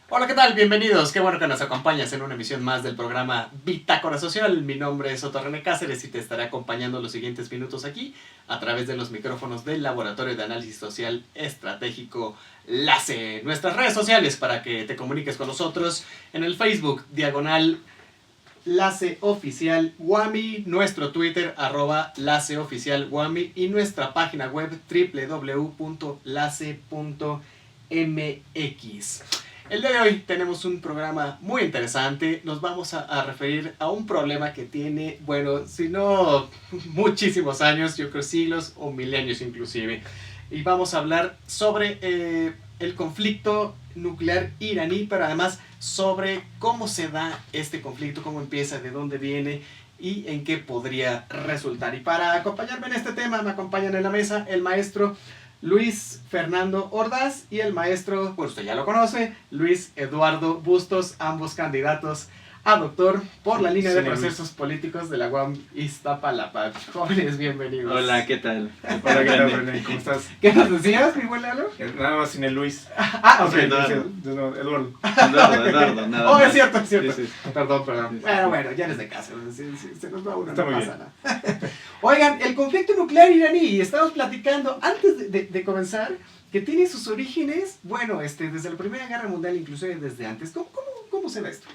Hola, ¿qué tal? Bienvenidos. Qué bueno que nos acompañas en una emisión más del programa Bitácora Social. Mi nombre es Otto René Cáceres y te estaré acompañando los siguientes minutos aquí a través de los micrófonos del Laboratorio de Análisis Social Estratégico LACE. Nuestras redes sociales para que te comuniques con nosotros en el Facebook diagonal LACE Oficial Guami, nuestro Twitter @LACE Oficial Guami y nuestra página web www.lace.mx. El día de hoy tenemos un programa muy interesante. Nos vamos a referir a un problema que tiene, bueno, si no muchísimos años, yo creo siglos o milenios inclusive. Y vamos a hablar sobre el conflicto nuclear iraní, pero además sobre cómo se da este conflicto, cómo empieza, de dónde viene y en qué podría resultar. Y para acompañarme en este tema me acompañan en la mesa el maestro Luis Fernando Ordaz y el maestro, pues usted ya lo conoce, Luis Eduardo Bustos, ambos candidatos a doctor por la línea de procesos políticos de la UAM Iztapalapa. Jóvenes, bienvenidos. Hola, ¿qué tal? Hola, ¿qué tal, René? ¿Cómo estás? ¿Qué nos decías, mi buen Lalo? Nada más sin el Luis. Ok. Eduardo. Eduardo, nada Oh, más. es cierto, es cierto. Sí. Perdón. Sí. Bueno, ya eres de casa. Se nos va uno, Está no muy pasa nada. Oigan, el conflicto nuclear iraní, y estamos platicando antes de comenzar, que tiene sus orígenes, bueno, desde la Primera Guerra Mundial, inclusive desde antes. ¿Cómo se ve esto?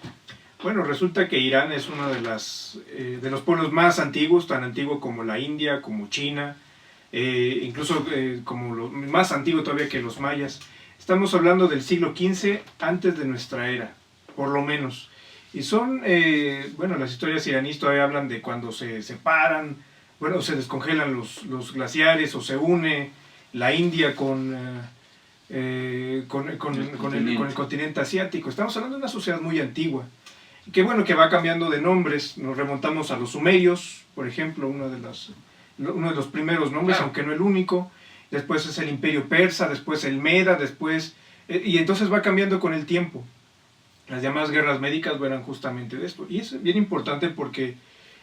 Bueno, resulta que Irán es uno de los pueblos más antiguos, tan antiguo como la India, como China, incluso como más antiguo todavía que los mayas. Estamos hablando del siglo XV antes de nuestra era, por lo menos. Y son, las historias iraníes todavía hablan de cuando se separan, se descongelan los glaciares o se une la India con el continente asiático. Estamos hablando de una sociedad muy antigua. Que bueno, que va cambiando de nombres. Nos remontamos a los sumerios, por ejemplo, uno de los primeros nombres, claro, aunque no el único. Después es el imperio persa, después el Meda, y entonces va cambiando con el tiempo. Las llamadas guerras médicas eran justamente de esto. Y es bien importante porque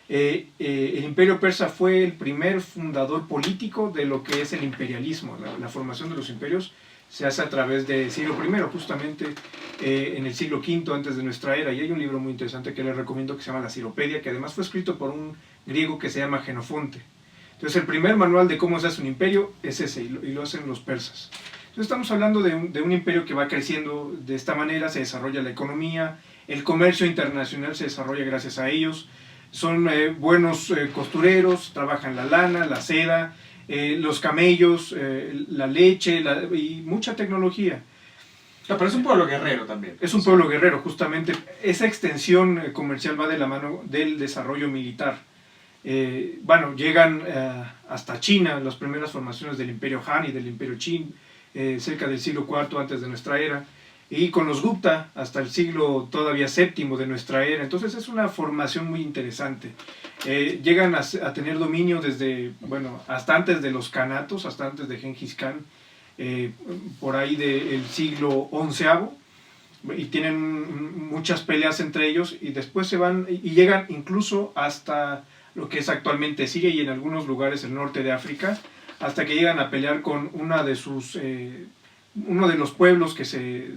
el imperio persa fue el primer fundador político de lo que es el imperialismo. La formación de los imperios se hace a través de Ciro I, justamente en el siglo V antes de nuestra era. Y hay un libro muy interesante que les recomiendo que se llama La Ciropedia, que además fue escrito por un griego que se llama Genofonte. Entonces el primer manual de cómo se hace un imperio es ese, y lo hacen los persas. Entonces estamos hablando de un imperio que va creciendo de esta manera, se desarrolla la economía, el comercio internacional se desarrolla gracias a ellos, son buenos costureros, trabajan la lana, la seda, los camellos, la leche y mucha tecnología. No, pero es un pueblo guerrero también. Es un pueblo guerrero, justamente. Esa extensión comercial va de la mano del desarrollo militar. Llegan hasta China, las primeras formaciones del Imperio Han y del Imperio Qin, cerca del siglo IV antes de nuestra era, y con los Gupta hasta el siglo todavía VII de nuestra era. Entonces es una formación muy interesante. Llegan a tener dominio hasta antes de los Khanatos, hasta antes de Gengis Khan, por ahí del siglo XI, y tienen muchas peleas entre ellos, y después se van y llegan incluso hasta lo que es actualmente Siria y en algunos lugares el norte de África, hasta que llegan a pelear con uno de los pueblos que se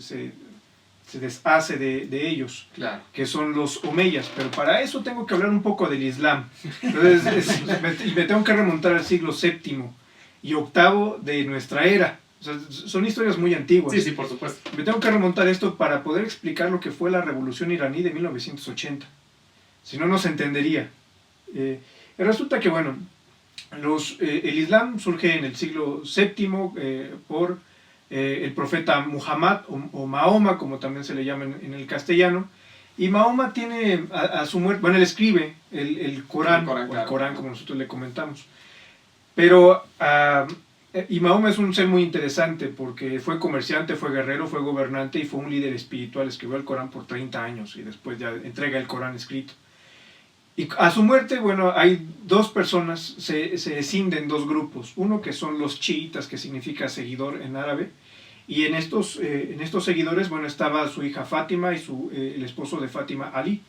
deshace de ellos, claro, que son los omeyas. Pero para eso tengo que hablar un poco del Islam. Entonces me tengo que remontar al siglo VII y VIII de nuestra era. O sea, son historias muy antiguas. Sí, por supuesto. Me tengo que remontar esto para poder explicar lo que fue la revolución iraní de 1980. Si no, no se entendería. Resulta que, el Islam surge en el siglo VII por el profeta Muhammad o Mahoma, como también se le llama en el castellano. Y Mahoma tiene a su muerte, él escribe el Corán, el Corán como nosotros le comentamos. Pero y Mahoma es un ser muy interesante porque fue comerciante, fue guerrero, fue gobernante y fue un líder espiritual. Escribió el Corán por 30 años y después ya entrega el Corán escrito. Y a su muerte, hay dos personas, se escinden dos grupos. Uno que son los chiitas, que significa seguidor en árabe. Y en estos seguidores, estaba su hija Fátima y el esposo de Fátima, Ali.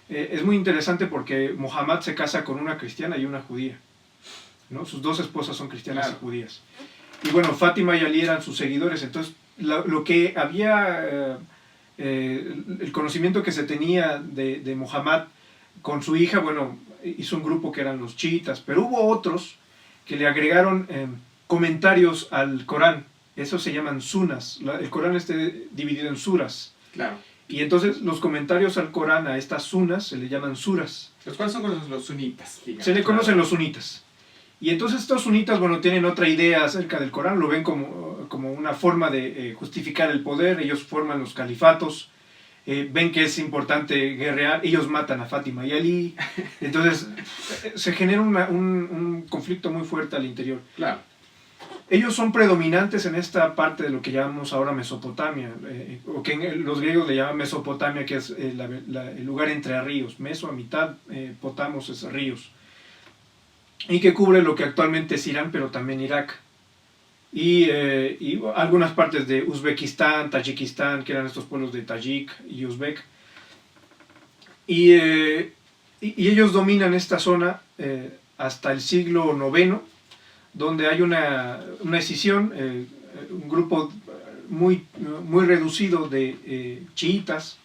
Es muy interesante porque Muhammad se casa con una cristiana y una judía, ¿no? Sus dos esposas son cristianas y judías. Y Fátima y Ali eran sus seguidores. Entonces lo que había, el conocimiento que se tenía de Muhammad con su hija, bueno, hizo un grupo que eran los chiitas, pero hubo otros que le agregaron comentarios al Corán. Esos se llaman sunas. El Corán está dividido en suras. Claro. Y entonces los comentarios al Corán, a estas sunas, se le llaman suras. ¿Cuáles son los sunitas? Digamos? Se le conocen los sunitas. Y entonces estos sunitas, bueno, tienen otra idea acerca del Corán, lo ven como una forma de justificar el poder. Ellos forman los califatos, ven que es importante guerrear, ellos matan a Fátima y Ali. Entonces se genera un conflicto muy fuerte al interior. Claro. Ellos son predominantes en esta parte de lo que llamamos ahora Mesopotamia, o que los griegos le llaman Mesopotamia, que es el lugar entre ríos. Meso a mitad, potamos es ríos. Y que cubre lo que actualmente es Irán, pero también Irak. Y algunas partes de Uzbekistán, Tayikistán, que eran estos pueblos de Tayik y Uzbek. Y ellos dominan esta zona hasta el siglo IX, donde hay una escisión, un grupo muy reducido de chiitas.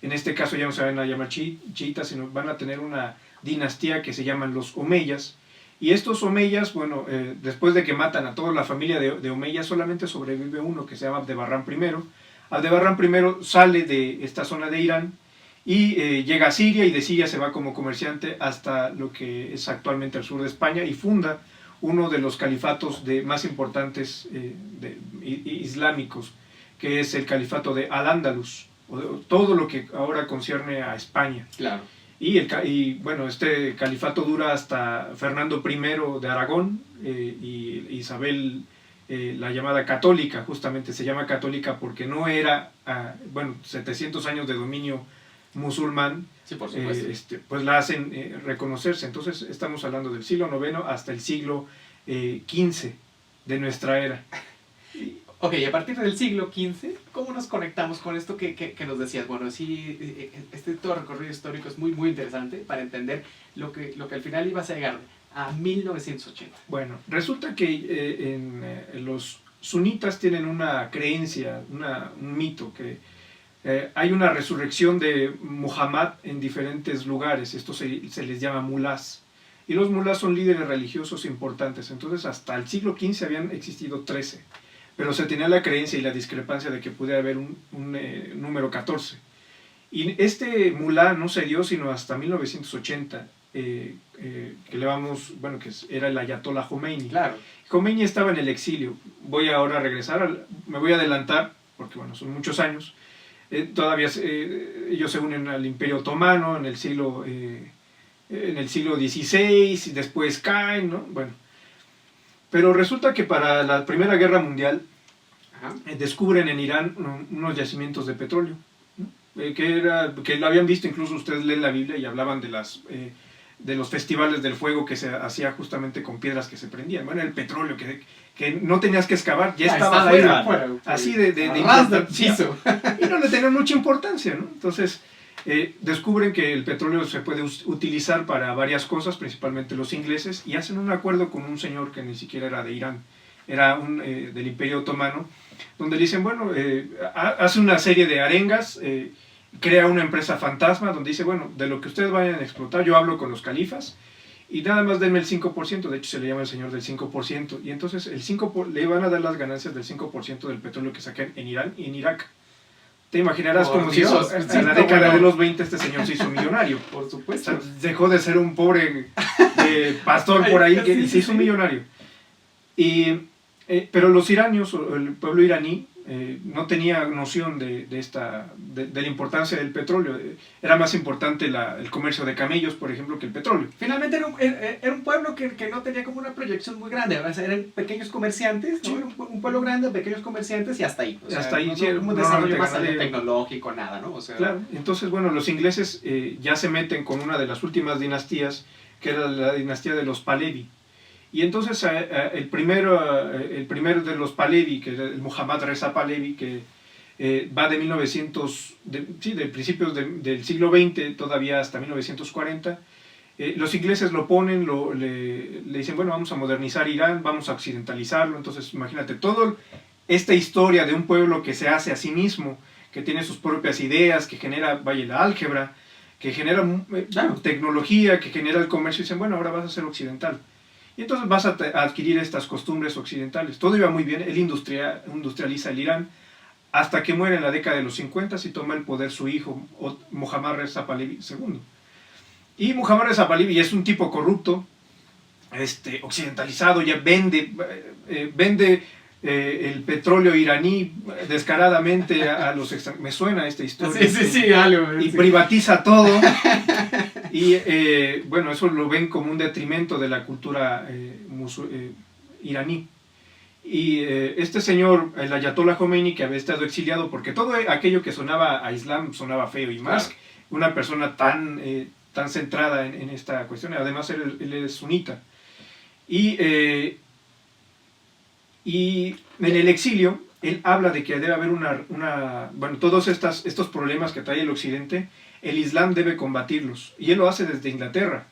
En este caso ya no se van a llamar chiitas, sino van a tener una dinastía que se llaman los omeyas. Y estos omeyas, bueno, después de que matan a toda la familia de Omeya, solamente sobrevive uno que se llama Abdebarrán I. Abdebarrán I sale de esta zona de Irán y llega a Siria, y de Siria se va como comerciante hasta lo que es actualmente el sur de España, y funda uno de los califatos más importantes islámicos, que es el califato de Al-Ándalus, todo lo que ahora concierne a España. Claro. Y bueno, este califato dura hasta Fernando I de Aragón, y Isabel, la llamada católica. Justamente se llama católica porque no era, 700 años de dominio musulmán, Sí, por supuesto. pues la hacen reconocerse. Entonces estamos hablando del siglo IX hasta el siglo XV de nuestra era. Ok, y a partir del siglo XV, ¿cómo nos conectamos con esto que nos decías? Bueno, sí, todo recorrido histórico es muy, muy interesante para entender lo que al final ibas a llegar a 1980. Bueno, resulta que los sunitas tienen una creencia, un mito, que hay una resurrección de Muhammad en diferentes lugares. Esto se les llama mulás. Y los mulás son líderes religiosos importantes. Entonces hasta el siglo XV habían existido 13. Pero se tenía la creencia y la discrepancia de que pudiera haber un número 14. Y este mulá no se dio sino hasta 1980, que era el Ayatollah Khomeini. Claro. Khomeini estaba en el exilio. Voy ahora a regresar, me voy a adelantar, porque bueno, son muchos años. Todavía ellos se unen al Imperio Otomano en el siglo XVI, y después caen, ¿no? Bueno. Pero resulta que para la Primera Guerra Mundial descubren en Irán unos yacimientos de petróleo, ¿no? Que lo habían visto, incluso ustedes leen la Biblia y hablaban de los festivales del fuego que se hacía justamente con piedras que se prendían. Bueno, el petróleo que no tenías que excavar, ya estaba afuera, así de piso. Y no le tenían mucha importancia, ¿no? Entonces descubren que el petróleo se puede utilizar para varias cosas, principalmente los ingleses, y hacen un acuerdo con un señor que ni siquiera era de Irán, era del Imperio Otomano, donde le dicen, bueno, hace una serie de arengas, crea una empresa fantasma, donde dice, bueno, de lo que ustedes vayan a explotar, yo hablo con los califas, y nada más denme el 5%, de hecho se le llama el señor del 5%, y entonces le van a dar las ganancias del 5% del petróleo que saquen en Irán y en Irak. Te imaginarás cómo se hizo en la década de los 20, este señor se hizo millonario. Por supuesto. O sea, dejó de ser un pobre pastor por ahí que se hizo millonario. Pero los iranios, o el pueblo iraní, no tenía noción de la importancia del petróleo. Era más importante el comercio de camellos, por ejemplo, que el petróleo. Finalmente era un pueblo que no tenía como una proyección muy grande. O sea, eran pequeños comerciantes, ¿no? Sí. Era un pueblo grande, pequeños comerciantes, y hasta ahí. O sea, Hasta ahí, no, sí, un desarrollo más ganadero. tecnológico, nada, ¿no? O sea, Claro, entonces, bueno, los ingleses ya se meten con una de las últimas dinastías, que era la dinastía de los Pahlavi. Y entonces el primero de los Pahlavi, que era el Muhammad Reza Pahlavi, que va de principios del siglo XX todavía hasta 1940, los ingleses lo ponen, le dicen, bueno, vamos a modernizar Irán, vamos a occidentalizarlo. Entonces imagínate, todo esta historia de un pueblo que se hace a sí mismo, que tiene sus propias ideas, que genera, vaya, la álgebra, que genera tecnología, que genera el comercio, y dicen, bueno, ahora vas a ser occidental. Y entonces vas a adquirir estas costumbres occidentales. Todo iba muy bien, él industrializa el Irán, hasta que muere en la década de los 50 y toma el poder su hijo, Mohammad Reza Pahlavi II. Y Mohammad Reza Pahlavi es un tipo corrupto, occidentalizado, ya vende el petróleo iraní descaradamente a los extranjeros. Me suena esta historia. Sí, algo. Y privatiza todo. Y bueno, eso lo ven como un detrimento de la cultura iraní. Y este señor, el Ayatollah Khomeini, que había estado exiliado, porque todo aquello que sonaba a Islam sonaba feo, y más una persona tan centrada en esta cuestión, además él es sunita. Y en el exilio, él habla de que debe haber bueno, todos estos problemas que trae el occidente, el Islam debe combatirlos. Y él lo hace desde Inglaterra.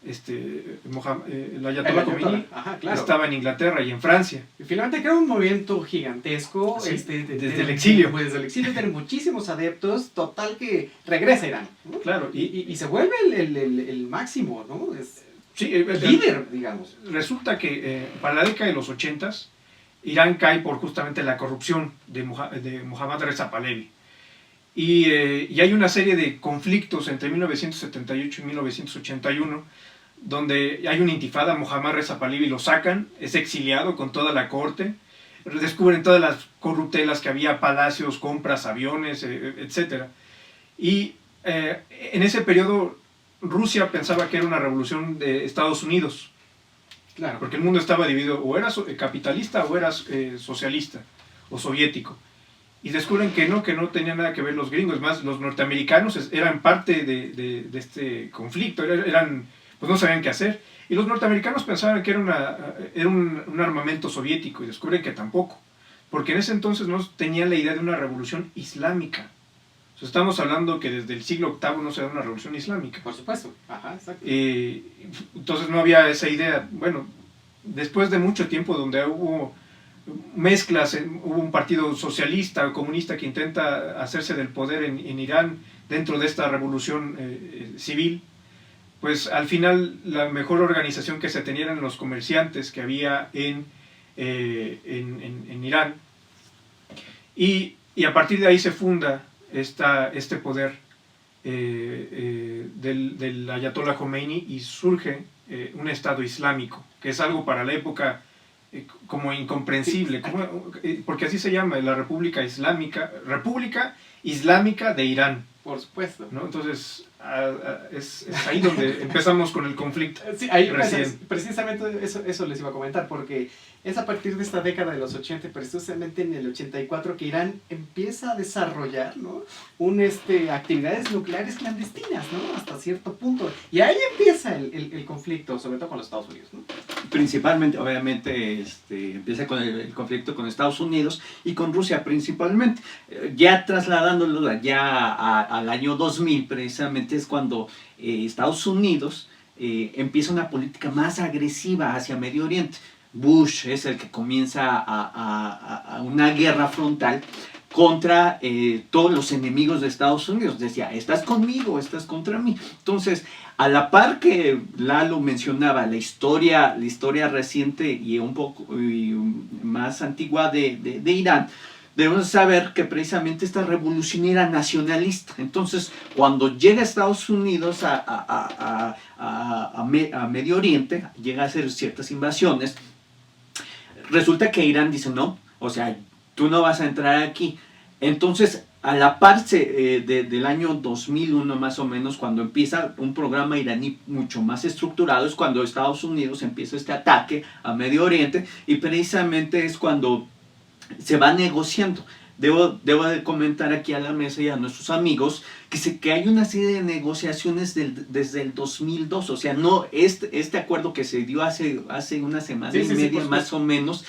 El Ayatollah Khomeini estaba en Inglaterra y en Francia. Y finalmente crea un movimiento gigantesco. Sí, desde el exilio. Pues desde el exilio tiene muchísimos adeptos, total que regresa a Irán, ¿no? Claro. Y se vuelve el máximo, ¿no? Es sí, el líder, digamos. Resulta que para la década de los 80s, Irán cae por justamente la corrupción de Mohammad Reza Pahlavi. Y hay una serie de conflictos entre 1978 y 1981, donde hay una intifada. Mohammad Reza Pahlavi lo sacan, es exiliado con toda la corte, descubren todas las corruptelas que había, palacios, compras, aviones, etc. Y en ese periodo Rusia pensaba que era una revolución de Estados Unidos. Claro. Porque el mundo estaba dividido, o eras capitalista o eras socialista o soviético. Y descubren que no tenía nada que ver los gringos. Más, los norteamericanos eran parte de este conflicto, pues no sabían qué hacer. Y los norteamericanos pensaban que era un armamento soviético, y descubren que tampoco. Porque en ese entonces no tenían la idea de una revolución islámica. O sea, estamos hablando que desde el siglo VIII no se da una revolución islámica. Por supuesto. Ajá, exacto. Entonces no había esa idea. Bueno, después de mucho tiempo donde hubo mezclas, hubo un partido socialista o comunista que intenta hacerse del poder en Irán dentro de esta revolución civil, pues al final la mejor organización que se tenía eran los comerciantes que había en Irán, y a partir de ahí se funda este poder del Ayatollah Khomeini, y surge un Estado islámico, que es algo para la época como incomprensible, porque así se llama, la República Islámica de Irán. Por supuesto. ¿No? Entonces es ahí donde empezamos con el conflicto. Sí, ahí recién. precisamente eso les iba a comentar, porque es a partir de esta década de los 80, precisamente en el 84, que Irán empieza a desarrollar, ¿no? Actividades nucleares clandestinas, ¿no? Hasta cierto punto. Y ahí empieza el conflicto, sobre todo con los Estados Unidos, ¿no? Principalmente, obviamente, empieza con el conflicto con Estados Unidos y con Rusia principalmente. Ya trasladándolo ya al año 2000, precisamente es cuando Estados Unidos empieza una política más agresiva hacia Medio Oriente. Bush es el que comienza a una guerra frontal contra todos los enemigos de Estados Unidos. Decía, estás conmigo, estás contra mí. Entonces, a la par que Lalo mencionaba la historia reciente y un poco más antigua de Irán, debemos saber que precisamente esta revolución era nacionalista. Entonces, cuando llega Estados Unidos a Medio Oriente, llega a hacer ciertas invasiones, resulta que Irán dice, no, o sea, tú no vas a entrar aquí. Entonces, a la par del año 2001 más o menos, cuando empieza un programa iraní mucho más estructurado, es cuando Estados Unidos empieza este ataque a Medio Oriente, y precisamente es cuando se va negociando. Debo de comentar aquí a la mesa y a nuestros amigos que hay una serie de negociaciones desde el 2002, o sea, no este acuerdo que se dio hace una semana y media más o menos,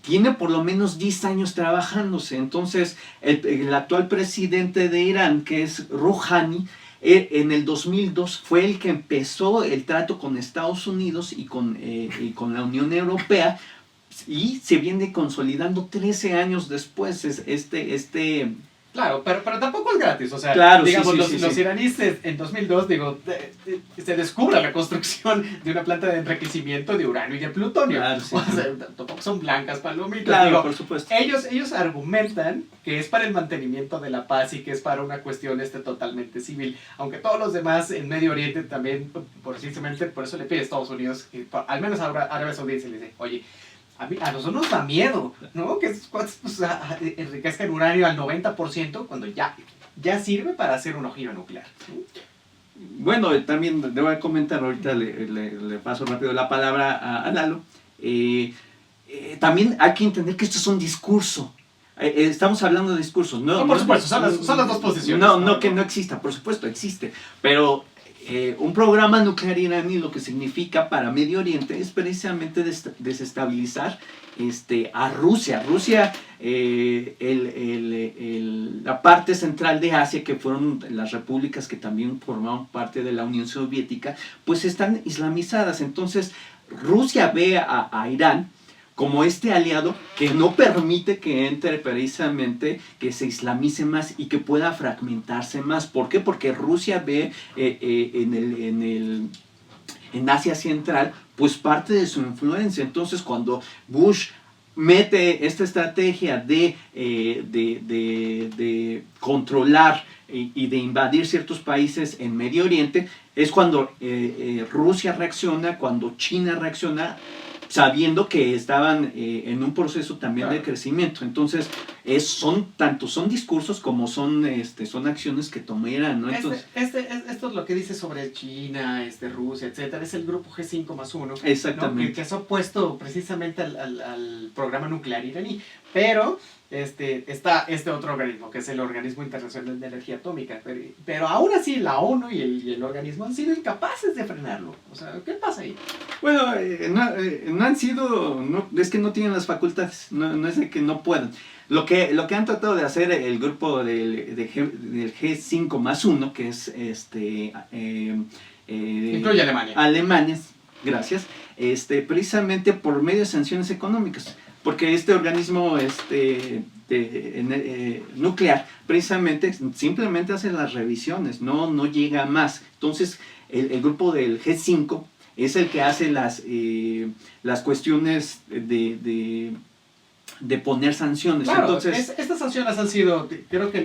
tiene por lo menos 10 años trabajándose. Entonces, el actual presidente de Irán, que es Rouhani, en el 2002 fue el que empezó el trato con Estados Unidos y con la Unión Europea y se viene consolidando 13 años después. Claro, pero tampoco es gratis, o sea, Claro, digamos, sí, los iraníes en 2002, se descubre la construcción de una planta de enriquecimiento de uranio y de plutonio. Claro, sí, O sea, tampoco son blancas palomitas. Claro, Digo, por supuesto. ellos argumentan que es para el mantenimiento de la paz y que es para una cuestión totalmente civil, aunque todos los demás en Medio Oriente también, precisamente por eso le pide a Estados Unidos, al menos ahora Arabia Saudita le dice, oye, a nosotros nos da miedo, ¿no? Que esos cuates enriquezcan uranio al 90% cuando ya sirve para hacer una ojiva nuclear, ¿no? Bueno, también debo comentar, ahorita le paso rápido la palabra a Lalo. También hay que entender que esto es un discurso. Estamos hablando de discursos. No, por supuesto, son las dos posiciones. No que no exista, por supuesto existe, pero un programa nuclear iraní lo que significa para Medio Oriente es precisamente desestabilizar a Rusia. Rusia, la parte central de Asia, que fueron las repúblicas que también formaban parte de la Unión Soviética, pues están islamizadas. Entonces Rusia ve a Irán como aliado que no permite que entre precisamente, que se islamice más y que pueda fragmentarse más. ¿Por qué? Porque Rusia ve en Asia Central pues parte de su influencia. Entonces cuando Bush mete esta estrategia de controlar y de invadir ciertos países en Medio Oriente, es cuando Rusia reacciona, cuando China reacciona, sabiendo que estaban en un proceso también de crecimiento. Entonces, son discursos como son acciones que tomarán, ¿no? Entonces, esto es lo que dice sobre China, Rusia, etcétera. Es el grupo G5+1. Exactamente. ¿No? Que es opuesto precisamente al programa nuclear iraní. Pero está otro organismo, que es el Organismo Internacional de Energía Atómica. Pero aún así, la ONU y el organismo han sido incapaces de frenarlo. O sea, ¿qué pasa ahí? Bueno, no han sido, es que no tienen las facultades, no es de que no puedan. Lo que han tratado de hacer el grupo del G5+1, que es incluye Alemania. Alemania, gracias, precisamente por medio de sanciones económicas, porque este organismo nuclear precisamente simplemente hace las revisiones, no llega más. Entonces el grupo del G5 es el que hace las cuestiones de poner sanciones. Claro, entonces, estas sanciones han sido, creo que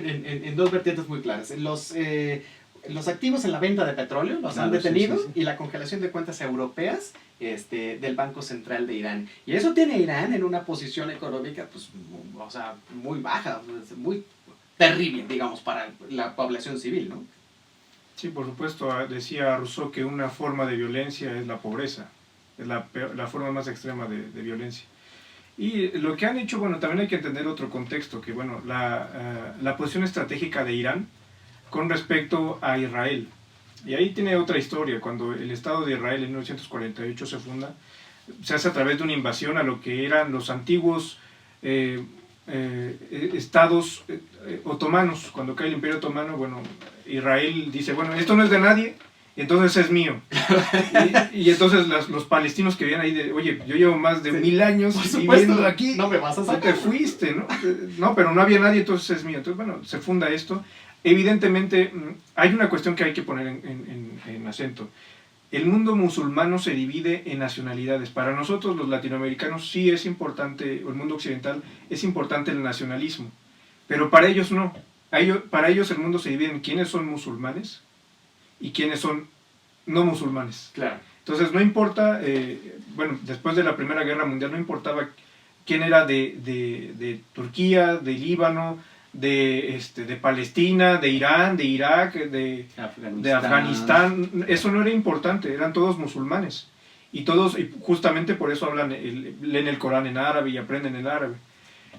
en dos vertientes muy claras. Los activos en la venta de petróleo los han detenido, sí. Y la congelación de cuentas europeas del Banco Central de Irán. Y eso tiene a Irán en una posición económica, pues, o sea, muy baja, muy terrible, digamos, para la población civil, ¿no? Sí, por supuesto. Decía Rousseau que una forma de violencia es la pobreza, es la forma más extrema de violencia. Y lo que han hecho, bueno, también hay que entender otro contexto, que bueno, la posición estratégica de Irán con respecto a Israel. Y ahí tiene otra historia. Cuando el Estado de Israel en 1948 se funda, se hace a través de una invasión a lo que eran los antiguos estados otomanos. Cuando cae el Imperio Otomano, bueno, Israel dice, bueno, esto no es de nadie, entonces es mío. y entonces los palestinos que vienen ahí de, oye, yo llevo más de 1000 años viviendo aquí, no me vas a sacar. No te fuiste, ¿no? No, pero no había nadie, entonces es mío. Entonces, bueno, se funda esto. Evidentemente, hay una cuestión que hay que poner en acento. El mundo musulmano se divide en nacionalidades. Para nosotros, los latinoamericanos, sí es importante, o el mundo occidental, es importante el nacionalismo. Pero para ellos no. Para ellos el mundo se divide en quiénes son musulmanes y quiénes son no musulmanes. Claro. Entonces no importa, bueno, después de la Primera Guerra Mundial no importaba quién era de Turquía, de Líbano, de Palestina, de Irán, de Irak, de Afganistán. Eso no era importante, eran todos musulmanes. Y justamente por eso leen el Corán en árabe y aprenden el árabe.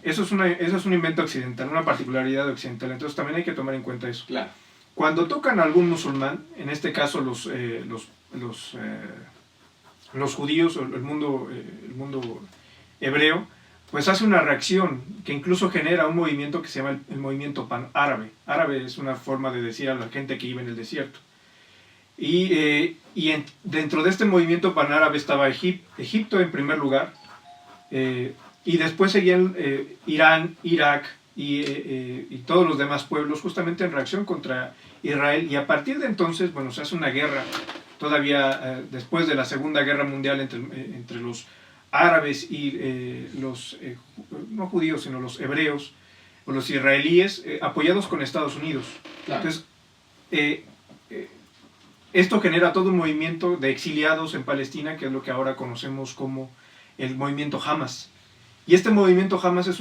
Eso es un invento occidental, una particularidad occidental. Entonces también hay que tomar en cuenta eso. Claro. Cuando tocan a algún musulmán, en este caso los judíos o el mundo hebreo, pues hace una reacción que incluso genera un movimiento que se llama el movimiento pan-árabe. Árabe es una forma de decir a la gente que vive en el desierto. Y dentro de este movimiento pan-árabe estaba Egipto en primer lugar, y después seguían Irán, Irak y todos los demás pueblos justamente en reacción contra Israel, y a partir de entonces, bueno, se hace una guerra todavía después de la Segunda Guerra Mundial entre los árabes y los, no judíos, sino los hebreos o los israelíes, apoyados con Estados Unidos. Claro. Entonces, esto genera todo un movimiento de exiliados en Palestina, que es lo que ahora conocemos como el movimiento Hamas. Y este movimiento Hamas es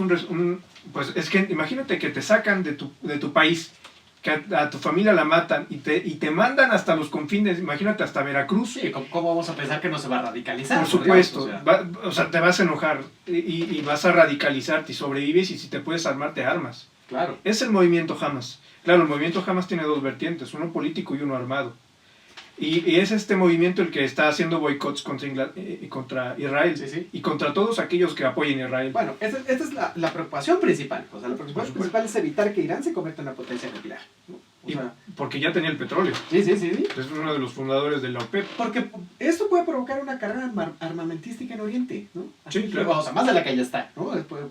pues es que imagínate que te sacan de tu país, que a tu familia la matan y te mandan hasta los confines, imagínate, hasta Veracruz. Sí, ¿cómo vamos a pensar que no se va a radicalizar? Por supuesto, Dios, o sea, te vas a enojar y vas a radicalizarte y sobrevives, y si te puedes armar, te armas. claro. Es el movimiento Hamas. Claro, el movimiento Hamas tiene dos vertientes, uno político y uno armado. Y es este movimiento el que está haciendo boicots contra Israel, Sí. y contra todos aquellos que apoyen a Israel. Bueno, esta es la preocupación principal. O sea, la preocupación principal es evitar que Irán se convierta en una potencia nuclear, ¿no? O sea, Porque ya tenía el petróleo. sí. Es uno de los fundadores de la OPEP. Porque esto puede provocar una carrera armamentística en Oriente, ¿no? Sí, claro. O sea, más de la que ya está, ¿no? Puede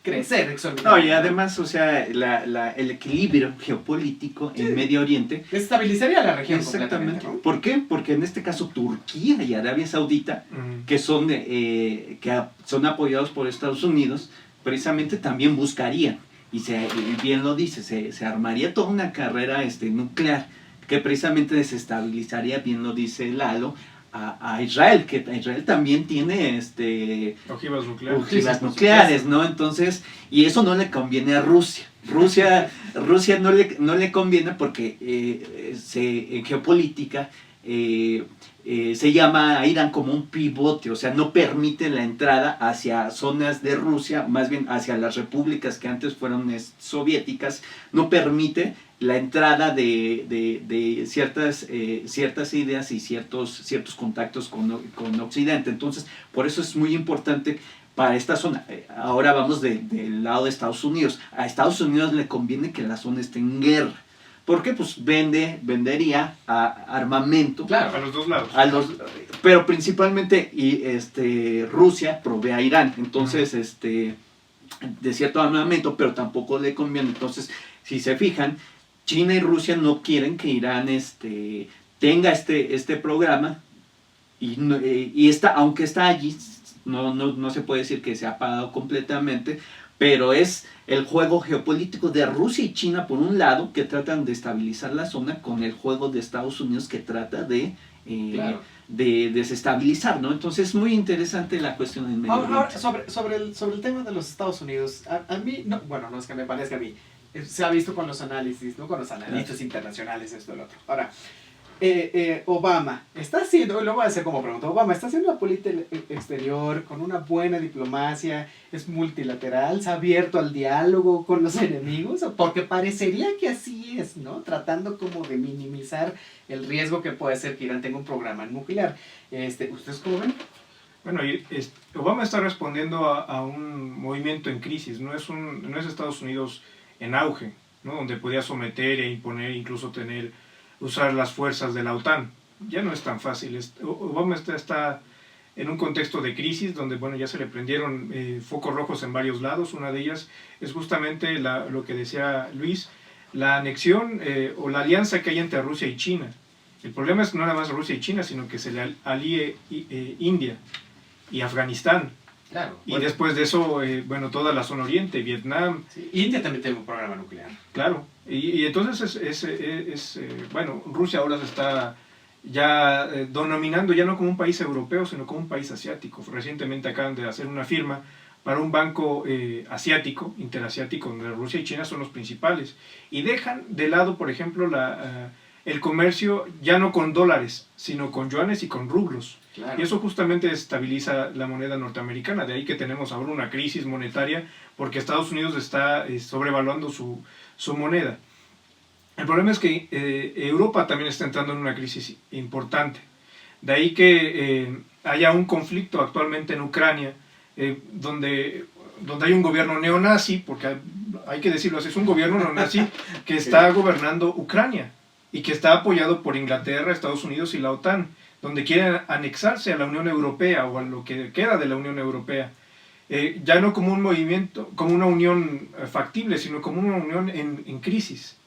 crecer No, exorbitante. y además, o sea, el equilibrio geopolítico en Medio Oriente. Desestabilizaría la región Exactamente. completamente, ¿no? ¿Por qué? Porque en este caso Turquía y Arabia Saudita, que son apoyados por Estados Unidos, precisamente también buscarían, y bien lo dice, se armaría toda una carrera nuclear que precisamente desestabilizaría, bien lo dice Lalo, a Israel, que Israel también tiene Ojivas nucleares. ojivas nucleares, ¿no? Entonces, y eso no le conviene a Rusia. Rusia no le conviene porque en geopolítica se llama a Irán como un pivote, o sea, no permite la entrada hacia zonas de Rusia, más bien hacia las repúblicas que antes fueron soviéticas, no permite la entrada de ciertas ideas y ciertos contactos con Occidente. Entonces, por eso es muy importante para esta zona. Ahora vamos del lado de Estados Unidos. A Estados Unidos le conviene que la zona esté en guerra. Porque pues vendería armamento. Claro. A los dos lados. Pero principalmente Rusia provee a Irán. Entonces, de cierto armamento, pero tampoco le conviene. Entonces, si se fijan, China y Rusia no quieren que Irán tenga este programa, y aunque está allí, no se puede decir que se ha apagado completamente, pero es el juego geopolítico de Rusia y China por un lado, que tratan de estabilizar la zona, con el juego de Estados Unidos, que trata de desestabilizar, ¿no? Entonces es muy interesante la cuestión en Medio Ahora, Oriente. sobre el tema de los Estados Unidos, a mí, no es que me parezca a mí, se ha visto con los análisis, ¿no? Con los analistas internacionales, esto y lo otro. Ahora, Obama está haciendo, lo voy a hacer como pregunta, Obama está haciendo una política exterior con una buena diplomacia, es multilateral, se ha abierto al diálogo con los enemigos, porque parecería que así es, ¿no? Tratando como de minimizar el riesgo que puede ser que Irán tenga un programa nuclear. ¿Ustedes cómo ven? Bueno, Obama está respondiendo a un movimiento en crisis, no es Estados Unidos en auge, ¿no? Donde podía someter e imponer, incluso usar las fuerzas de la OTAN. Ya no es tan fácil. Obama está en un contexto de crisis donde, bueno, ya se le prendieron focos rojos en varios lados. Una de ellas es justamente lo que decía Luis, la anexión o la alianza que hay entre Rusia y China. El problema es no nada más Rusia y China, sino que se le alíe India y Afganistán. Claro. Y después de eso, bueno, toda la zona oriente, Vietnam. Sí, India también tiene un programa nuclear. Claro. Y entonces bueno, Rusia ahora se está ya denominando ya no como un país europeo, sino como un país asiático. Recientemente acaban de hacer una firma para un banco asiático, interasiático, donde Rusia y China son los principales. Y dejan de lado, por ejemplo, el comercio ya no con dólares, sino con yuanes y con rublos. Claro. Y eso justamente estabiliza la moneda norteamericana. De ahí que tenemos ahora una crisis monetaria, porque Estados Unidos está sobrevaluando su moneda. El problema es que Europa también está entrando en una crisis importante. De ahí que haya un conflicto actualmente en Ucrania, donde hay un gobierno neonazi, porque hay que decirlo así, es un gobierno neonazi que está gobernando Ucrania y que está apoyado por Inglaterra, Estados Unidos y la OTAN. donde quieren anexarse a la Unión Europea o a lo que queda de la Unión Europea. Ya no como un movimiento, como una unión factible, sino como una unión en crisis.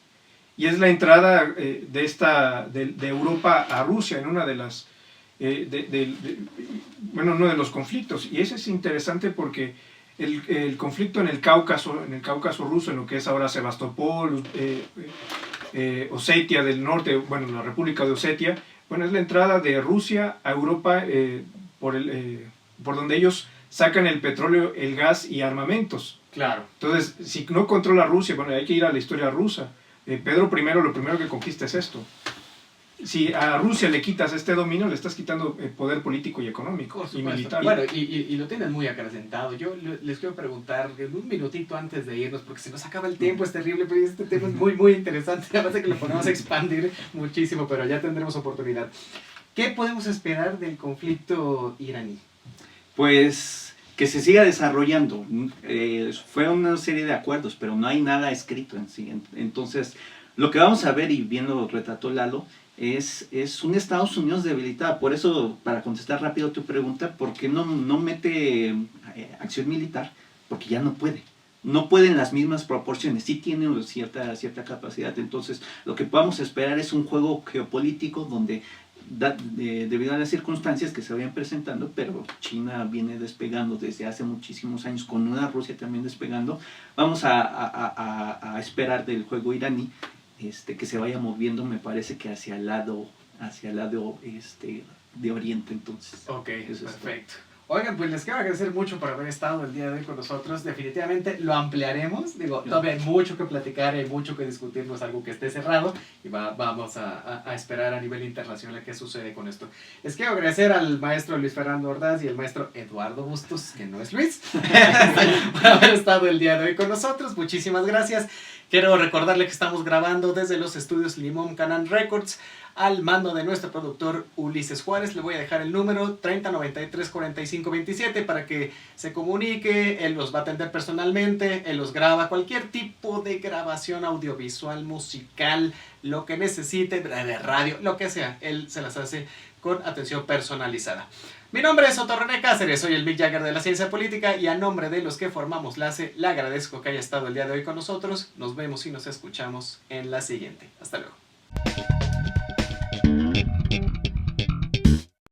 Y es la entrada de Europa a Rusia en una de las uno de los conflictos. Y ese es interesante porque el conflicto en el Cáucaso ruso, en lo que es ahora Sebastopol, Osetia del Norte, bueno, la República de Osetia, bueno, es la entrada de Rusia a Europa por donde ellos sacan el petróleo, el gas y armamentos. Claro. Entonces, si no controla Rusia, bueno, hay que ir a la historia rusa. Pedro I lo primero que conquista es esto. Si a Rusia le quitas este dominio, le estás quitando poder político y económico y militar. Bueno, y lo tienen muy acrecentado. Yo les quiero preguntar un minutito antes de irnos, porque se nos acaba el tiempo, es terrible, pero este tema es muy, muy interesante. Además de que lo podemos expandir muchísimo, pero ya tendremos oportunidad. ¿Qué podemos esperar del conflicto iraní? Pues que se siga desarrollando. Fue una serie de acuerdos, pero no hay nada escrito en sí. Entonces, lo que vamos a ver, y bien lo retrató Lalo, es un Estados Unidos debilitado. Por eso, para contestar rápido tu pregunta, ¿por qué no mete acción militar? Porque ya no puede. No puede en las mismas proporciones. Sí tiene cierta capacidad. Entonces, lo que podamos esperar es un juego geopolítico donde debido a las circunstancias que se vayan presentando, pero China viene despegando desde hace muchísimos años, con una Rusia también despegando, vamos a esperar del juego iraní que se vaya moviendo, me parece que hacia el lado de Oriente. Entonces, ok, perfecto. Oigan, pues les quiero agradecer mucho por haber estado el día de hoy con nosotros. Definitivamente lo ampliaremos. Digo, todavía hay mucho que platicar, hay mucho que discutir, no es algo que esté cerrado. Y vamos a esperar a nivel internacional qué sucede con esto. Les quiero agradecer al maestro Luis Fernando Ordaz y al maestro Eduardo Bustos, que no es Luis, por haber estado el día de hoy con nosotros. Muchísimas gracias. Quiero recordarle que estamos grabando desde los estudios Limón Canaan Records, al mando de nuestro productor Ulises Juárez. Le voy a dejar el número 3093-4527 para que se comunique. Él los va a atender personalmente, él los graba, cualquier tipo de grabación audiovisual, musical, lo que necesite, de radio, lo que sea, él se las hace con atención personalizada. Mi nombre es Otto René Cáceres, soy el Mick Jagger de la ciencia política, y a nombre de los que formamos LACE, le agradezco que haya estado el día de hoy con nosotros. Nos vemos y nos escuchamos en la siguiente. Hasta luego.